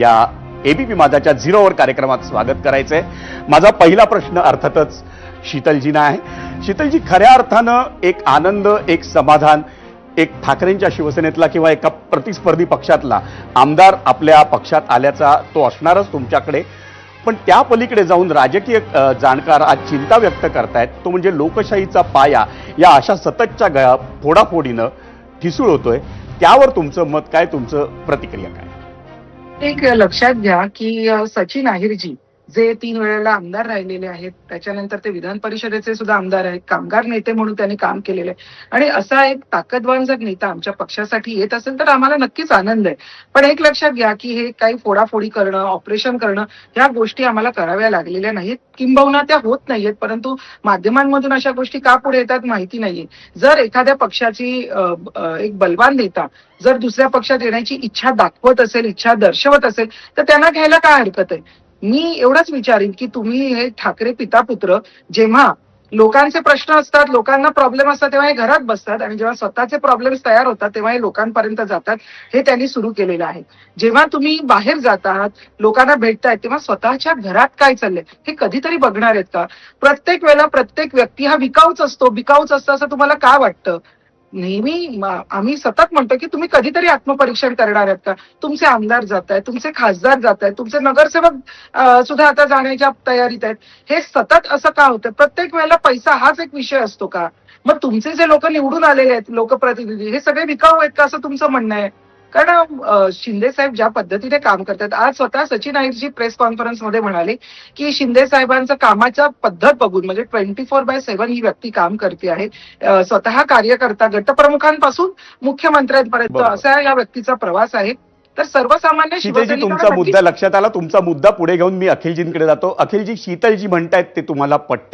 या एबीपी माझाच्या झिरोवर कार्यक्रमात स्वागत करायचंय। माझा पहिला प्रश्न अर्थातच शीतलजींना आहे। शीतलजी, खऱ्या अर्थानं एक आनंद, एक समाधान, एक ठाकरेंच्या शिवसेनेतला किंवा एका प्रतिस्पर्धी पक्षातला आमदार आपल्या पक्षात आल्याचा तो असणारच तुमच्याकडे, पण त्या पलीकडे जाऊन राजकीय जाणकार आज चिंता व्यक्त करतायत, तो म्हणजे लोकशाहीचा पाया या अशा सततच्या फोडाफोडीनं ठिसूळ होतोय। त्यावर तुमचं मत काय, तुमचं प्रतिक्रिया काय? एक लक्षात घ्या की सचिन अहिरजी जे 3 वेळेला आमदार राहिलेले आहेत, त्याच्यानंतर ते विधान परिषदेचे सुद्धा आमदार आहेत, कामगार नेते म्हणून त्यांनी काम केलेलं आहे आणि असा एक ताकदवान जर नेता आमच्या पक्षासाठी येत असेल तर आम्हाला नक्कीच आनंद आहे। पण एक लक्षात घ्या की हे काही फोडाफोडी करणं, ऑपरेशन करणं, ह्या गोष्टी आम्हाला कराव्या लागलेल्या नाहीत, किंबहुना त्या होत नाहीयेत, परंतु माध्यमांमधून अशा गोष्टी का पुढे येतात माहिती नाहीये। जर एखाद्या पक्षाची एक बलवान नेता जर दुसऱ्या पक्षात येण्याची इच्छा दाखवत असेल, इच्छा दर्शवत असेल, तर त्यांना घ्यायला काय हरकत आहे? मी एवढंच विचारीन की तुम्ही हे ठाकरे पिता पुत्र जेव्हा लोकांचे प्रश्न असतात, लोकांना प्रॉब्लेम असतात, तेव्हा हे घरात बसतात आणि जेव्हा स्वतःचे प्रॉब्लेम्स तयार होतात तेव्हा हे लोकांपर्यंत जातात। हे त्यांनी सुरू केलेलं आहे। जेव्हा तुम्ही बाहेर जातात, लोकांना भेटतायत, तेव्हा स्वतःच्या घरात काय चाललंय हे कधीतरी बघणार आहेत का? प्रत्येक वेळेला प्रत्येक व्यक्ती हा विकाऊच असतो असं तुम्हाला का वाटतं? नेहमी आम्ही सतत म्हणतो की तुम्ही कधीतरी आत्मपरीक्षण करणार आहात का? तुमचे आमदार जात आहेत, तुमचे खासदार जात आहेत, तुमचे नगरसेवक सुद्धा आता जाण्याच्या तयारीत आहेत। हे सतत असं का होतं? प्रत्येक वेळेला पैसा हाच एक विषय असतो का? मग तुमचे जे लोक निवडून आलेले आहेत, लोकप्रतिनिधी, हे सगळे विकाऊ आहेत का असं तुमचं म्हणणं आहे? कारण शिंदे साहेब ज्या पद्धतीने काम करतात, आज स्वतः सचिन अहिरजी प्रेस कॉन्फरन्स मध्ये म्हणाले की शिंदे साहेबांचं कामाच्या पद्धत बघून म्हणजे 24/7 ही व्यक्ती काम करते आहे। स्वतः कार्यकर्ता गटप्रमुखांपासून मुख्यमंत्र्यांपर्यंत असा या व्यक्तीचा प्रवास आहे। तर सर्वसामान्य शीतलजी, तुमचा मुद्दा लक्षात आला। तुमचा मुद्दा पुढे घेऊन मी अखिलजींकडे जातो। अखिलजी, शीतलजी म्हणतायत ते तुम्हाला पटतंय?